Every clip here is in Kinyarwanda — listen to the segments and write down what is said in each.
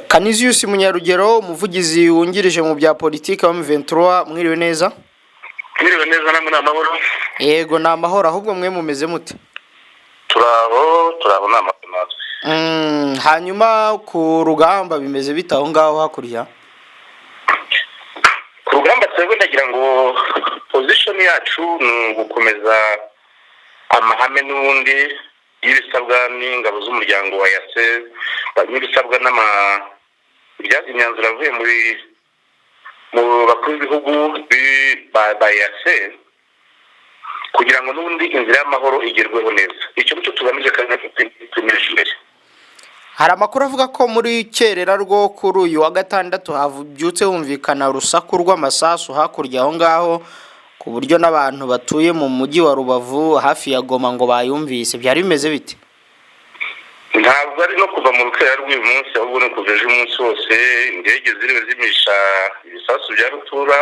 Canisius Munyarugero, umuvugizi wungirije mu bya politiki wa M23, mwiriwe neza? Mwiriwe neza namwe n'amahoro. Yego ni amahoro, ahubwo mwe mumeze mute? Turabo n'amahoro. Hanyuma ku rugamba bimeze bite aho ngaho hakurya? Ku rugamba twebwe ndagira ngo position yacu ni gukomeza amahame n'ubundi y'ibisabwa n'ingabo z'umuryango wa yase, n'ibisabwa ibyazi imyanzuro avuye mu bakuru b'ibihugu ba yase, kugira ngo n'ubundi inzira y'amahoro igerweho neza. Icyo nicyo tugamije kandi tumeje imbere. Hari amakuru avuga ko muri Kerera rwo kuri uyu wa gatandatu havyutse humvikana urusaku rw'amasasu hakurya aho ngaho, ku buryo n'abantu batuye mu mujyi wa Rubavu hafi ya Goma ngo bayumvise. Byari bimeze bite? Ntabwo ari no kuva mu rukera rw'uyu munsi, ahubwo no kuva ejo umunsi wose indege ziriwe zimisha ibisasu bya rutura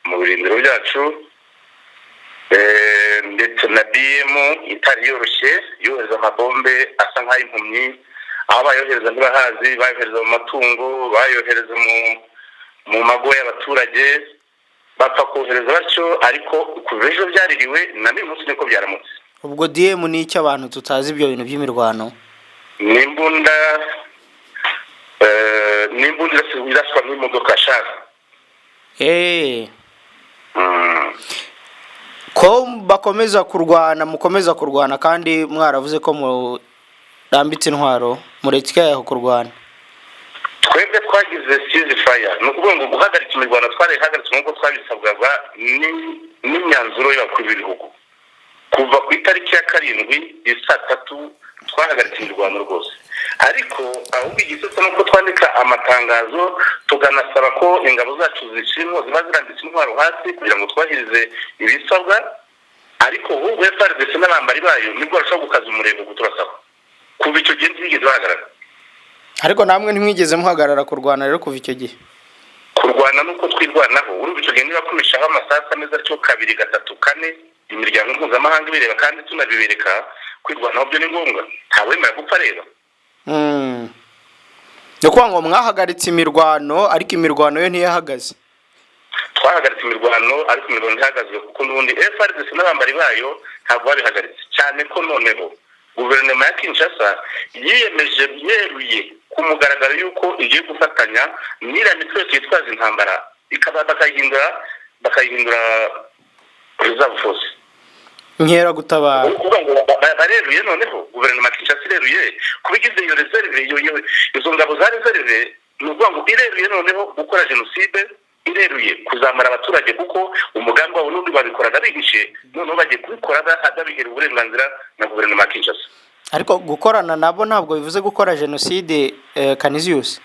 mu birindiro byacu, ndetse na BM itari yoroshye yohereza amabombe asa nk'ay'impumyi, aho bayohereza ntibahazi, bayohereza mu matungo, bayohereza mu mago y'abaturage, bapfa kohereza batyo, ariko kuva ejo byaririwe na n'uyu munsi niko byaramutse. Ubwo DM ni icyo abantu tutazi ibyo bintu by'imirwano? Nimbunda iraswa n'imodoka shaka. Ko bakomeza kurwana kandi mwaravuze ko murambitse intwaro muretse yaho kurwana. Twebwe twagize ceasefire, no kuvuga ngo guhagarika imirwano twarihagaritse nk'uko twabisabwaga n'imyanzuro y'abakuru b'ibihugu. Kuva ku itariki ya 7 saa 3 twahagaritse imirwano rwose, ariko ahubwo igisetse nuko twandika amatangazo tuganasaba ko ingabo zacu zishimwe ziba zirambitse intwaro hasi kugira ngo twahirize ibisabwa, ariko ahubwo FARDC n'abambari bayo nibwo barashobora gukaza umurego guturasaba. Kuva icyo gihe ntigeze bahagarara. Ariko namwe ntimwigeze muhagarara kurwana rero kuva icyo gihe? Kurwana nuko twirwanaho, urumva icyo gihe niba kumishaho amasasu ameze atyo 2, 3, 4, imiryango mpuzamahanga bireba kandi tunabibereka, kwirwanaho byo ni ngombwa, ntawemera gupfa rero. Kuko ngo mwahagaritse imirwano ariko imirwano yo ntiyahagaze. Twahagaritse imirwano ariko imirwano ntihagaze kuko n'ubundi FARDC n'abambari bayo ntabwo babihagaritse, cyane ko noneho guverinoma ya Kinshasa yiyemeje byeruye ku mugaragaro yuko igiye gufatanya n'iriya mitwe yose yitwaza intambara, bakayihindura reserve force, nkera gutabara. kuvuga ngo bareruye noneho guverinoma ya Kinshasa ireruye kubigize iyo reserve, izo ngabo za reserve ni ukuvuga ngo ireruye noneho gukora genocide, ireruye kuzamara abaturage kuko umugambi wabo n'undi babikoraga bihishe, noneho bagiye kubikora badabihera uburenganzira na guverinoma ya Kinshasa. Ariko gukorana nabo ntabwo bivuze gukora genocide. Canisius,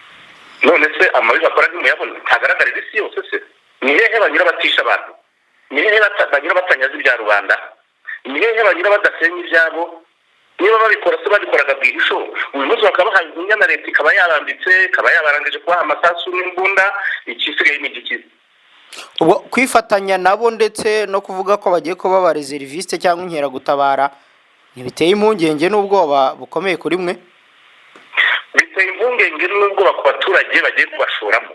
none se amabi bakora ntimuyabona, ntagaragarira isi yose se? Ni hehe banyura batisha abantu? Ni hehe banyura batanyaza ibya rubanda? Ni hehe banyura badasenya ibyabo? Niba babikora se babikoraga bwihisho, uyu munsi bakaba bahaye inyanya na leta ikaba yarambitse, ikaba yabarangije kubaha amasasu n'imbunda, ikisigaye ni igikiza. ubwo kwifatanya nabo ndetse no kuvuga ko bagiye kuba ba reserviste cyangwa inkera gutabara ntibiteye impungenge n'ubwoba bukomeye kuri mwe? Biteye impungenge n'ubwoba ku baturage bagiye kubashoramo.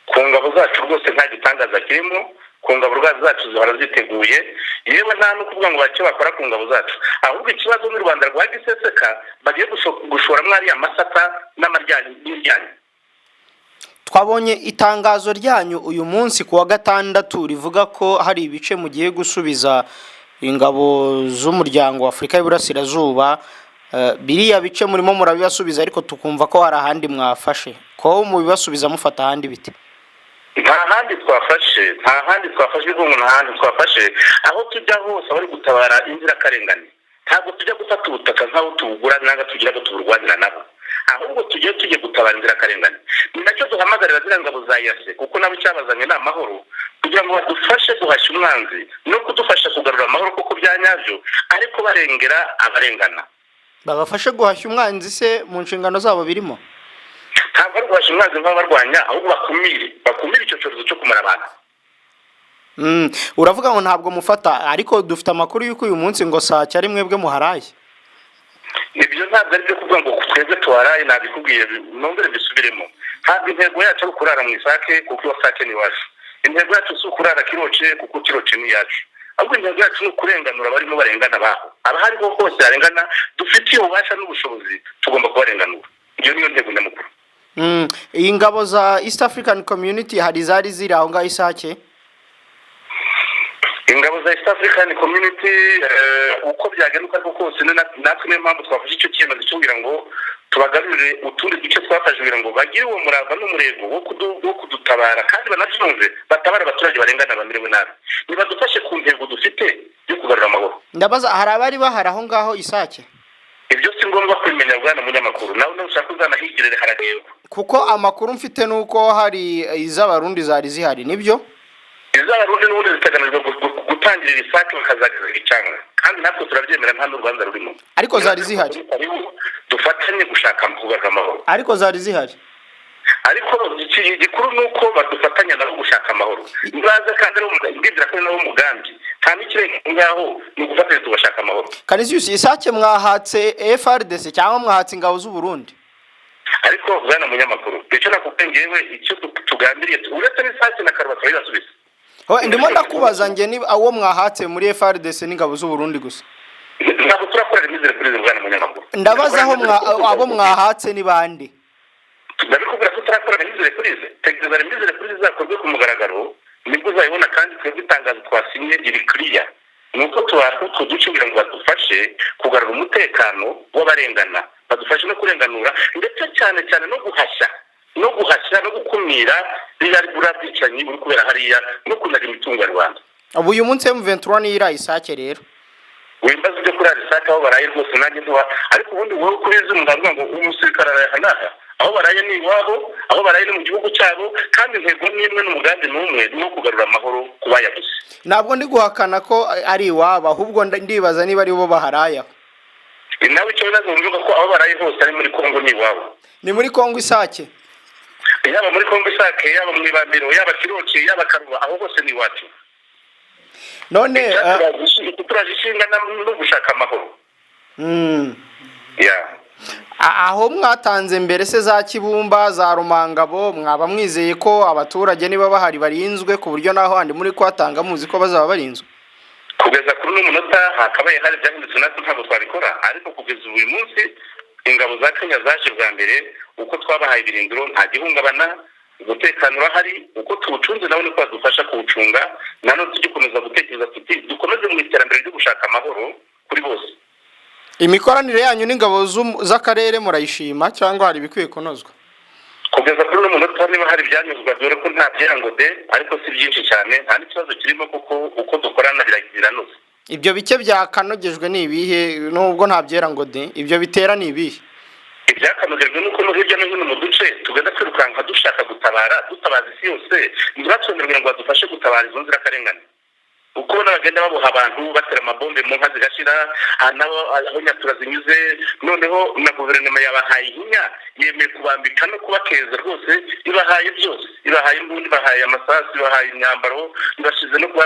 Ku ngabo zacu rwose nta gitangaza kirimo, ku ngabo zacu zihora ziteguye, yewe nta no kuvuga ngo bacyo bakora ku ngabo zacu, ahubwo ikibazo n'u Rwanda rwa giseseka bagiye gushora mwari amasata n'amaryanyi. Twabonye itangazo ryanyu uyu munsi ku wa gatandatu rivuga ko hari ibice mugiye gusubiza ingabo z'umuryango wa Afrika y'Iburasirazuba. Biriya bice murimo murabibasubiza ariko tukumva ko hari ahandi mwafashe, ko mubibasubiza mufata ahandi bite? Nta handi twafashe ngo nta handi twafashe, aho tujya hose bari gutabara inzirakarengane. Ntabwo tujya gufata ubutaka nk'aho tubugura nanga tugira ngo tuburwanira nabo, ahubwo tujye gutabara inzirakarengane. Ni nacyo duhamagarira ziriya ngabo za yase, kuko nabo cyabazanye ni amahoro, kugira ngo badufashe guhashya umwanzi no kudufasha kugarura amahoro kuko byanyavyo, ariko barengera abarengana. Babafashe guhashya umwanzi se mu nshingano zabo birimo? Ntabwo ari guhashya umwanzi nk'abarwanya, ahubwo bakumire icyo cyorezo cyo kumara abantu. Uravuga ngo ntabwo mufata, ariko dufite amakuru yuko uyu munsi ngo saa cyari mwebwe muharaye. ibyo ntabwo ari byo kuvuga ngo twebwe tuwaraye nabikubwiye nongere bisubiremo. Ntabwo intego yacu ari ukurara mu isake kuko iwasake ni iwacu. Intego yacu si ukurara kiroce kuko kiroce ni iyacu. Ahubwo intego yacu ni ukurenganura abarimo barengana baho. Abahariho hose barengana dufitiye ububasha n'ubushobozi tugomba kubarenganura. Iyo niyo ntego nyamukuru. Iyi ngabo za East African Community hari zari ziri aho ngaho isake? Ingabo za East African Community uko byagenda uko kose natwe niyo mpamvu twafashe icyo cyemezo cy'ugira ngo tubagarurire utundi duce twafashe kugira ngo bagire uwo murava n'umurego wo kudutabara kandi banabyumve batabara abaturage barengana bamerewe nabi. Nibadufashe ku ntego dufite yo kugarura amahoro. Ndabaza hari abari bahari aho ngaho isake? Ibyo si ngombwa kubimenya bwana munyamakuru, nawe ushaka uzanahigirire haragerwa. Kuko amakuru mfite nuko hari iz'abarundi zari zihari, nibyo? Iz'abarundi n'ubundi ziteganijwe gutangirira isake bakazageza Gicanga, kandi natwe turabyemera nta n'urubanza rurimo. Ariko zari zihari? Dufatanye gushaka kugarura amahoro. Ariko zari zihari? Ariko igikuru nuko badufatanya nabo gushaka amahoro. Nibaza kandi ndibwira ko nabo umugambi nta n'ikirenge ngaho ni gufatanya tugashaka amahoro. Canisius, isake mwahatse FRDC cyangwa mwahatse ingabo z'u Burundi? Ariko bwana munyamakuru icyo nakubwiye icyo tugambiriye uretse n'isake na Karubata bayasubiza. Ndimo ndakubaza nge ni awo mwahatse muri FRDC n'ingabo z'u Burundi gusa. Ntabwo turakorera imizere kuri bwana munyamakuru. Ndabaza aho abo mwahatse ni bande? Ndabikubwira ko turakorera imizere kuri ze. Tegeza imizere kuri zakorwe ku mugaragaro nibwo uzayibona kandi twebwe itangazo twasinye iri clear. Nuko tuduce kugira ngo badufashe kugarura umutekano w'abarengana, badufashe no kurenganura ndetse cyane cyane no guhashya no gukumira biri burabyicanyi buri kubera hariya no kunaga imitungo ya Rwanda. Ubu uyu munsi M23 ni ira isake rero. Wimbaza byo kuri isake aho baraye rwose nanjye ntuwa, ariko ubundi wowe kuri izo ndavuga ngo umusirikare arahanaha aho baraye ni iwabo, aho baraye ni mu gihugu cyabo, kandi intego n'imwe n'umugambi n'umwe no kugarura amahoro kubayabuze. Ntabwo ndi guhakana ko ari iwabo, ahubwo ndibaza niba ari bo baharaye. Nawe icyo bibazo mvuga ko aho baraye hose ari muri Kongo ni iwabo. Ni muri Kongo isake? Yaba muri Kongo isake, yaba mu Ibambiro, yaba Kiroce, yaba Karuba, aho hose ni iwacu. None turajishinga no gushaka amahoro. Aho mwatanze mbere se za Kibumba za Rumangabo mwaba mwizeye ko abaturage niba bahari barinzwe ku buryo naho handi muri kwatanga muzi ko bazaba barinzwe? Kugeza kuri n'umunota hakabaye hari byahindutse natwe ntabwo twabikora, ariko kugeza uyu munsi ingabo za Kenya zaje bwa mbere uko twabahaye ibirindiro nta gihungabana, umutekano urahari, uko tuwucunze nawe niko badufasha kuwucunga. Nanone tugikomeza gutekereza tuti dukomeze mu iterambere ryo gushaka amahoro kuri bose. Imikoranire yanyu n'ingabo z'akarere murayishima cyangwa hari bikwiye kunozwa? Kugeza kuri n'umunota niba hari byanyuzwa dore ko nta byango de, ariko si byinshi cyane, nta n'ikibazo kirimo kuko uko dukorana biranoze. Ibyo bike byakanogejwe ni ibihe nubwo nta byerango de? Ibyo bitera ni ibihe? Ibyakanogejwe nuko no hirya no hino mu duce tugenda twirukanka dushaka dutabaza isi yose, ntibatwemerera ngo badufashe gutabara izo nzirakarengane. Uko bagenda baboha abantu batera amabombe mu nka zigashira, aho nyatura zinyuze, noneho na guverinoma yabahaye ihinya yemeye kubambika no kubakeza rwose, ibahaye byose, ibahaye imbundi, ibahaye amasasu, ibahaye imyambaro, ibashize no kuba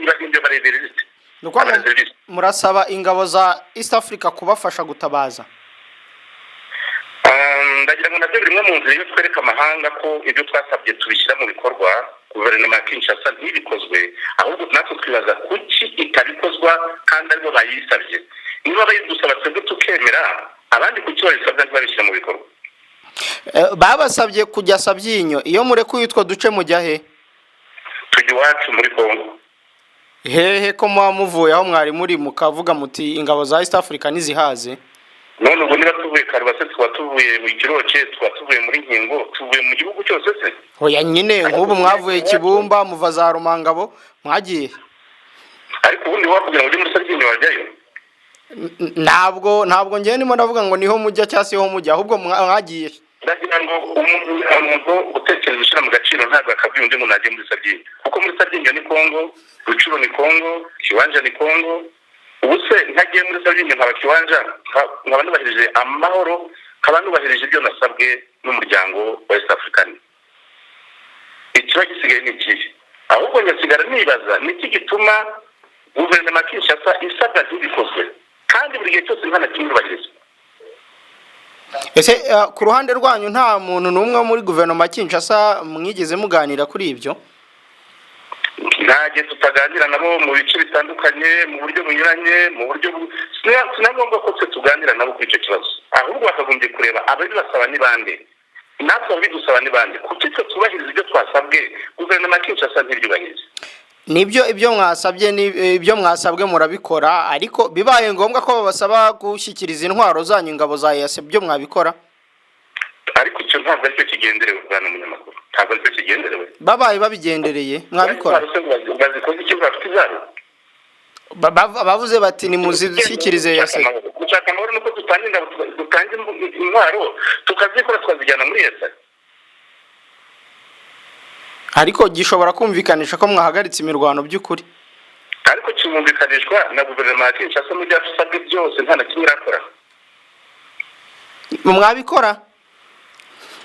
ibahindye barebera ite. Nuko murasaba ingabo za East Africa kubafasha gutabaza? Ndagira ngo nabyo birimwe mu nzira yo twereka amahanga ko ibyo twasabye tubishyira mu bikorwa. Guverinoma ya Kinshasa ntibikozwe, ahubwo natwe twibaza kuki itabikozwa kandi aribo bayisabye. Niba bayidusaba twebwe tukemera, abandi kuki babisabye ntibabishyira mu bikorwa? Babasabye kujya Sabyinyo, iyo murekuye utwo duce mujya he? Tujya iwacu muri Kongo. Hehe ko muvuye aho mwari muri mukavuga muti ingabo za East Africa nizihaze? None ubu niba tuvuye Karubase, tukaba tuvuye mu Kiroce, tukaba tuvuye muri Nkingo, tuvuye mu gihugu cyose se? Hoya nyine nk'ubu mwavuye Kibumba muva za Rumangabo mwagiye? Ariko ubundi wakugira ngo ujye muri Sabyinyo wajyayo? Ntabwo ngiye ndimo ndavuga ngo niho mujya cyangwa se ho mujya, ahubwo mwagiye. Ndagira ngo umuntu utekereza ushyira mu gaciro ntabwo akabwira undi ngo najye muri Sabyinyo, kuko muri Sabyinyo ni Kongo, Rucuro ni Kongo, Kiwanja ni Kongo. Ubuse ntagiye muri Sabyinyo nkaba Kiwanja, nkaba nubahirije amahoro, nkaba nubahirije ibyo nasabwe n'umuryango wa East African. Ikiba gisigaye ni ikihe? Ahubwo nyasigara nibaza niki gituma guverinoma ya Kinshasa isabwa ntibikozwe kandi buri gihe cyose nkana kimwe bagirizwa. ese ku ruhande rwanyu nta muntu n'umwe wo muri guverinoma ya Kinshasa mwigeze muganira kuri ibyo? nta gihe tutaganira nabo mu bice bitandukanye, mu buryo bunyuranye, mu buryo sinagomba ko twe tuganira nabo kuri icyo kibazo, ahubwo bakagombye kureba ababibasaba ni bande, natwe ababidusaba ni bande, kuki twe tubahiriza ibyo twasabwe guverinoma ya Kinshasa ntibyubahirize. Nibyo ibyo mwasabye ibyo mwasabwe murabikora, ariko bibaye ngombwa ko babasaba gushyikiriza intwaro zanyu ingabo za EAC byo mwabikora? Ariko icyo ntabwo aricyo kigenderewe bwana munyamakuru, ntabwo aricyo kigenderewe. Babaye babigendereye mwabikora? Bazikoze icyo bafite izabo, bavuze bati ni muzishyikirize EAC. Gushaka amahoro nuko dutanga ingabo, dutanga intwaro tukazikora tukazijyana muri EAC. Ariko gishobora kumvikanisha ko mwahagaritse imirwano by'ukuri. Ariko kimumvikanishwa na guverinoma ya Kinshasa mu byo yasabwe byose nta na kimwe irakora. Mwabikora?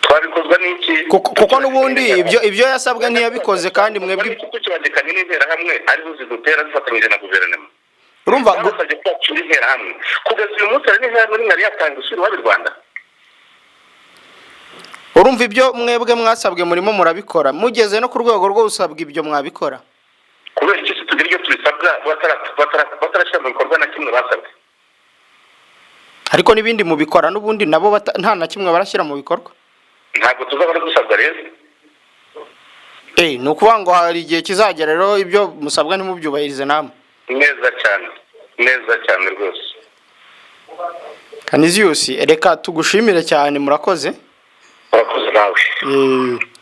Twabikozwa n'iki? Kuko n'ubundi ibyo yasabwe ntiyabikoze, kandi mwebwe tukibandikanye n'intera hamwe arizo zidutera zifatanyije na guverinoma. Urumva gusabye kwacura intera hamwe kugeza uyu munsi ari n'intera muri ngari yatanga usura wa Rwanda. Urumva ibyo mwebwe mwasabwe murimo murabikora, mugeze no ku rwego rwo gusabwa ibyo mwabikora? Kubera iki tugira ibyo tubisabwa batarashyira mu bikorwa na kimwe basabwe? Ariko n'ibindi mubikora n'ubundi nabo nta na kimwe barashyira mu bikorwa. Ntabwo tuzabona dusabwa rero. Ni ukuvuga ngo hari igihe kizagera rero ibyo musabwa ntimubyubahirize namwe. Neza cyane rwose. Canisius, reka tugushimire cyane, murakoze. Murakoze nawe.